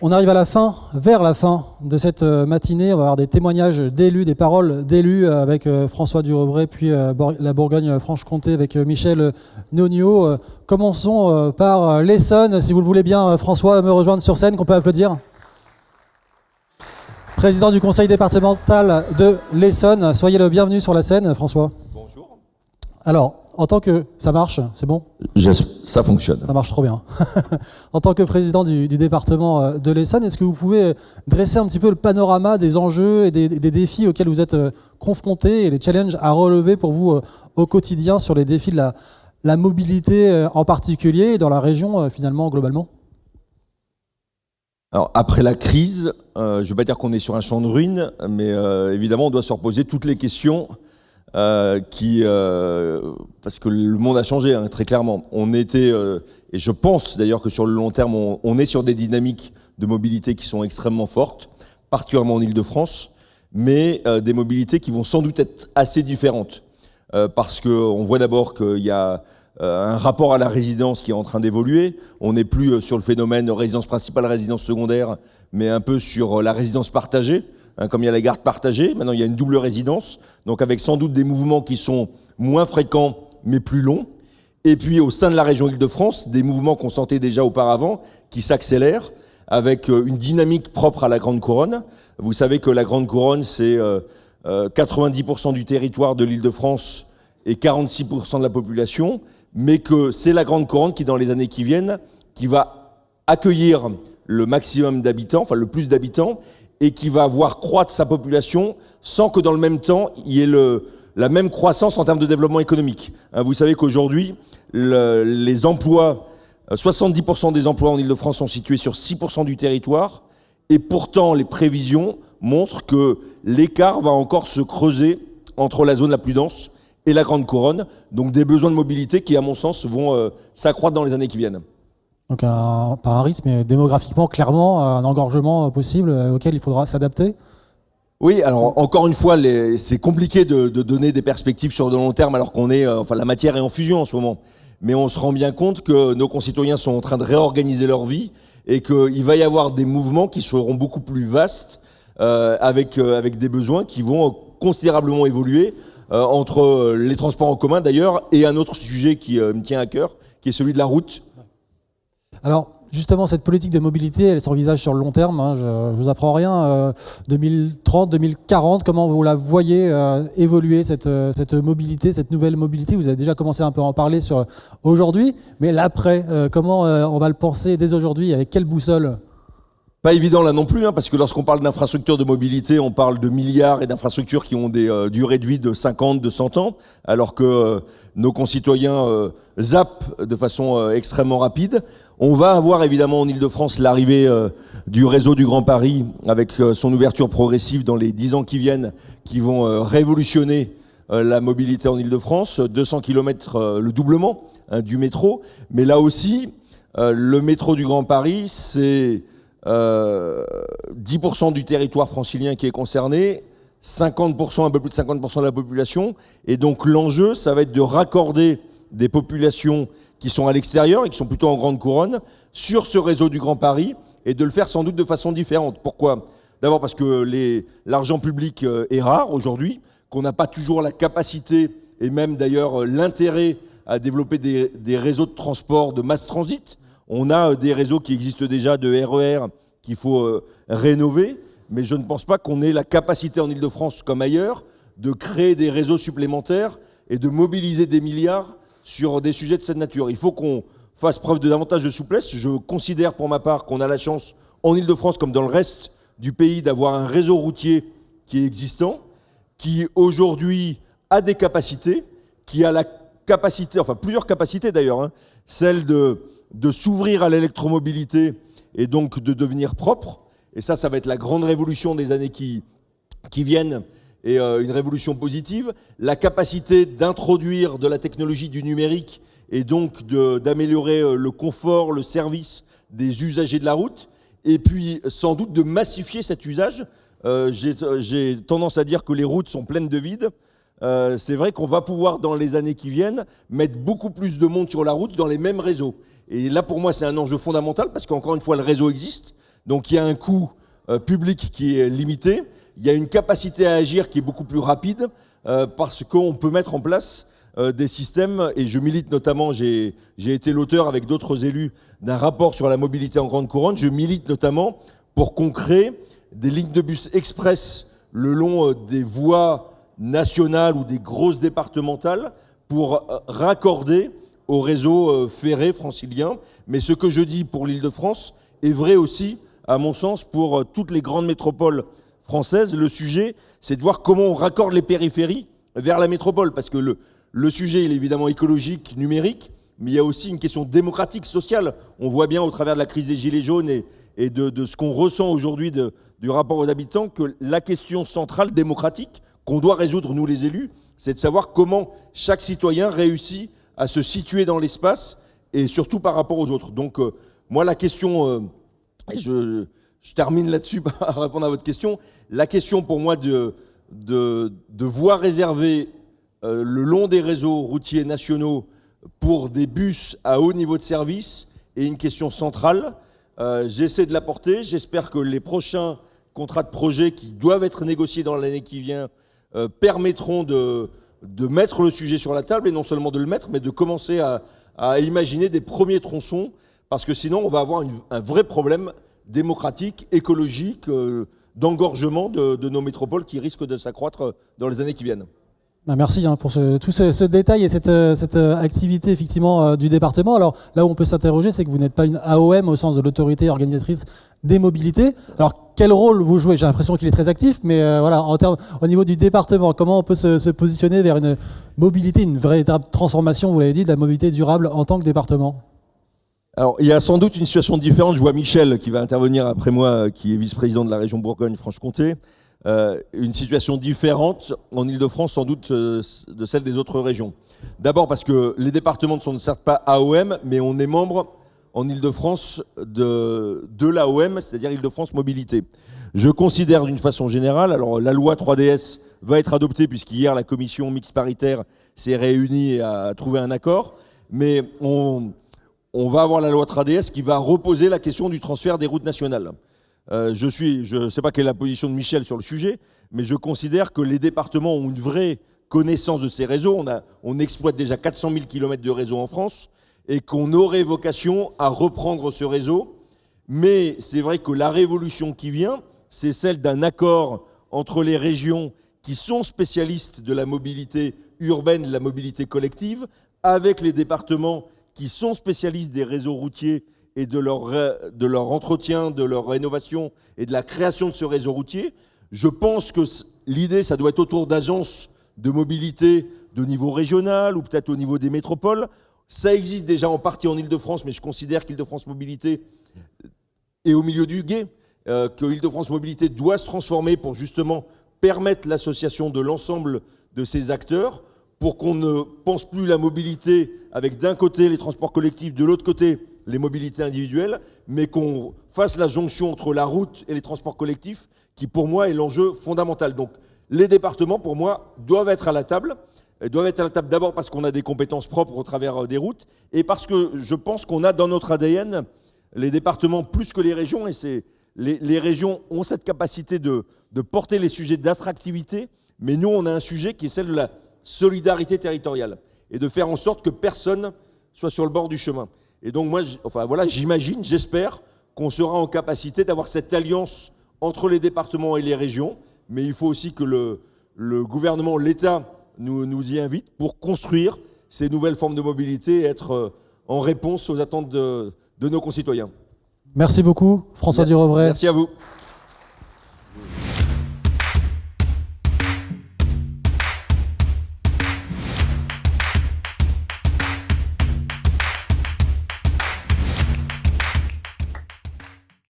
on arrive à la fin, vers la fin de cette matinée. On va avoir des témoignages d'élus, des paroles d'élus avec François Durobré, puis la Bourgogne-Franche-Comté avec Michel Nognaud. Commençons par l'Essonne, si vous le voulez bien. François, me rejoindre sur scène, qu'on peut applaudir. Président du conseil départemental de l'Essonne. Soyez le bienvenu sur la scène, François. Bonjour. Alors, en tant que... Ça marche, c'est bon ? Ça fonctionne. Ça marche trop bien. En tant que président du département de l'Essonne, est-ce que vous pouvez dresser un petit peu le panorama des enjeux et des défis auxquels vous êtes confrontés et les challenges à relever pour vous au quotidien sur les défis de la mobilité en particulier et dans la région finalement globalement ? Alors, après la crise, je ne vais pas dire qu'on est sur un champ de ruines, mais évidemment, on doit se reposer toutes les questions parce que le monde a changé, hein, très clairement. On était, et je pense d'ailleurs que sur le long terme, on est sur des dynamiques de mobilité qui sont extrêmement fortes, particulièrement en Île-de-France, mais des mobilités qui vont sans doute être assez différentes. Parce qu'on voit d'abord qu'il y a un rapport à la résidence qui est en train d'évoluer. On n'est plus sur le phénomène résidence principale, résidence secondaire, mais un peu sur la résidence partagée. Comme il y a la garde partagée, maintenant il y a une double résidence, donc avec sans doute des mouvements qui sont moins fréquents, mais plus longs. Et puis au sein de la région Île-de-France, des mouvements qu'on sentait déjà auparavant, qui s'accélèrent, avec une dynamique propre à la Grande Couronne. Vous savez que la Grande Couronne, c'est 90% du territoire de l'Île-de-France et 46% de la population, mais que c'est la Grande Couronne qui, dans les années qui viennent, qui va accueillir le maximum d'habitants, enfin le plus d'habitants, et qui va voir croître sa population sans que dans le même temps, il y ait la même croissance en termes de développement économique. Vous savez qu'aujourd'hui, les emplois, 70% des emplois en Île-de-France sont situés sur 6% du territoire, et pourtant les prévisions montrent que l'écart va encore se creuser entre la zone la plus dense et la Grande Couronne, donc des besoins de mobilité qui, à mon sens, vont s'accroître dans les années qui viennent. Donc pas un risque, mais démographiquement, clairement, un engorgement possible auquel il faudra s'adapter ? Oui, alors encore une fois, c'est compliqué de donner des perspectives sur le long terme alors qu'on est, la matière est en fusion en ce moment. Mais on se rend bien compte que nos concitoyens sont en train de réorganiser leur vie et qu'il va y avoir des mouvements qui seront beaucoup plus vastes avec des besoins qui vont considérablement évoluer entre les transports en commun d'ailleurs et un autre sujet qui me tient à cœur, qui est celui de la route. Alors, justement, cette politique de mobilité, elle s'envisage sur le long terme. Hein, je vous apprends rien. 2030, 2040, comment vous la voyez évoluer, cette mobilité, cette nouvelle mobilité ? Vous avez déjà commencé un peu à en parler sur aujourd'hui, mais l'après, comment on va le penser dès aujourd'hui ? Avec quelle boussole ? Pas évident là non plus, hein, parce que lorsqu'on parle d'infrastructures de mobilité, on parle de milliards et d'infrastructures qui ont des durées de vie de 50, de 100 ans, alors que nos concitoyens zappent de façon extrêmement rapide. On va avoir évidemment en Île-de-France l'arrivée du réseau du Grand Paris avec son ouverture progressive dans les 10 ans qui viennent, qui vont révolutionner la mobilité en Île-de-France. 200 km, le doublement du métro. Mais là aussi, le métro du Grand Paris, c'est 10% du territoire francilien qui est concerné, 50%, un peu plus de 50% de la population. Et donc l'enjeu, ça va être de raccorder des populations qui sont à l'extérieur et qui sont plutôt en Grande Couronne sur ce réseau du Grand Paris et de le faire sans doute de façon différente. Pourquoi ? D'abord parce que l'argent public est rare aujourd'hui, qu'on n'a pas toujours la capacité et même d'ailleurs l'intérêt à développer des réseaux de transport de mass transit. On a des réseaux qui existent déjà de RER qu'il faut rénover, mais je ne pense pas qu'on ait la capacité en Île-de-France comme ailleurs de créer des réseaux supplémentaires et de mobiliser des milliards sur des sujets de cette nature. Il faut qu'on fasse preuve de davantage de souplesse. Je considère pour ma part qu'on a la chance en Île-de-France comme dans le reste du pays d'avoir un réseau routier qui est existant, qui aujourd'hui a des capacités, qui a la capacité, enfin plusieurs capacités d'ailleurs, hein, celle de s'ouvrir à l'électromobilité et donc de devenir propre. Et ça va être la grande révolution des années qui viennent et une révolution positive. La capacité d'introduire de la technologie du numérique et donc d'améliorer le confort, le service des usagers de la route. Et puis sans doute de massifier cet usage. J'ai tendance à dire que les routes sont pleines de vide. C'est vrai qu'on va pouvoir, dans les années qui viennent, mettre beaucoup plus de monde sur la route dans les mêmes réseaux. Et là, pour moi, c'est un enjeu fondamental parce qu'encore une fois, le réseau existe. Donc il y a un coût public qui est limité, il y a une capacité à agir qui est beaucoup plus rapide parce qu'on peut mettre en place des systèmes, et je milite notamment, j'ai été l'auteur avec d'autres élus d'un rapport sur la mobilité en grande couronne, je milite notamment pour qu'on crée des lignes de bus express le long des voies nationales ou des grosses départementales pour raccorder au réseau ferré francilien. Mais ce que je dis pour l'Île-de-France est vrai aussi, à mon sens, pour toutes les grandes métropoles françaises. Le sujet, c'est de voir comment on raccorde les périphéries vers la métropole, parce que le sujet, il est évidemment écologique, numérique, mais il y a aussi une question démocratique, sociale. On voit bien au travers de la crise des Gilets jaunes et de ce qu'on ressent aujourd'hui du rapport aux habitants que la question centrale démocratique qu'on doit résoudre, nous les élus, c'est de savoir comment chaque citoyen réussit à se situer dans l'espace et surtout par rapport aux autres. Donc moi la question, et je termine là-dessus par répondre à votre question, la question pour moi de voies réservées le long des réseaux routiers nationaux pour des bus à haut niveau de service est une question centrale. J'essaie de la porter. J'espère que les prochains contrats de projet qui doivent être négociés dans l'année qui vient permettront de mettre le sujet sur la table, et non seulement de le mettre, mais de commencer à imaginer des premiers tronçons, parce que sinon on va avoir un vrai problème démocratique, écologique, d'engorgement de nos métropoles qui risque de s'accroître dans les années qui viennent. Merci pour tout ce détail et cette activité effectivement du département. Alors là où on peut s'interroger, c'est que vous n'êtes pas une AOM au sens de l'autorité organisatrice des mobilités. Alors quel rôle vous jouez? J'ai l'impression qu'il est très actif, mais voilà, au niveau du département, comment on peut se positionner vers une mobilité, une véritable transformation, vous l'avez dit, de la mobilité durable en tant que département? Alors, il y a sans doute une situation différente. Je vois Michel qui va intervenir après moi, qui est vice-président de la région Bourgogne-Franche-Comté. Une situation différente en Île-de-France, sans doute de celle des autres régions. D'abord parce que les départements ne sont certes pas AOM, mais on est membre en Île-de-France de l'AOM, c'est-à-dire Île-de-France Mobilité. Je considère d'une façon générale, alors la loi 3DS va être adoptée puisqu'hier la commission mixte paritaire s'est réunie et a trouvé un accord, mais on va avoir la loi 3DS qui va reposer la question du transfert des routes nationales. Je ne sais pas quelle est la position de Michel sur le sujet, mais je considère que les départements ont une vraie connaissance de ces réseaux. On exploite déjà 400 000 km de réseau en France et qu'on aurait vocation à reprendre ce réseau. Mais c'est vrai que la révolution qui vient, c'est celle d'un accord entre les régions qui sont spécialistes de la mobilité urbaine, de la mobilité collective, avec les départements qui sont spécialistes des réseaux routiers et de leur entretien, de leur rénovation et de la création de ce réseau routier. Je pense que l'idée, ça doit être autour d'agences de mobilité de niveau régional ou peut-être au niveau des métropoles. Ça existe déjà en partie en Île-de-France, mais je considère qu'Île-de-France Mobilité est au milieu du gué, que Île-de-France Mobilité doit se transformer pour justement permettre l'association de l'ensemble de ces acteurs, pour qu'on ne pense plus la mobilité avec d'un côté les transports collectifs, de l'autre côté les mobilités individuelles, mais qu'on fasse la jonction entre la route et les transports collectifs, qui pour moi est l'enjeu fondamental. Donc les départements, pour moi, doivent être à la table. Ils doivent être à la table d'abord parce qu'on a des compétences propres au travers des routes, et parce que je pense qu'on a dans notre ADN, les départements plus que les régions, et les régions ont cette capacité de porter les sujets d'attractivité, mais nous on a un sujet qui est celle de la solidarité territoriale, et de faire en sorte que personne soit sur le bord du chemin. Et donc moi, j'imagine, j'espère qu'on sera en capacité d'avoir cette alliance entre les départements et les régions, mais il faut aussi que le gouvernement, l'État, nous y invite pour construire ces nouvelles formes de mobilité et être en réponse aux attentes de nos concitoyens. Merci beaucoup, François Durovray. Merci à vous.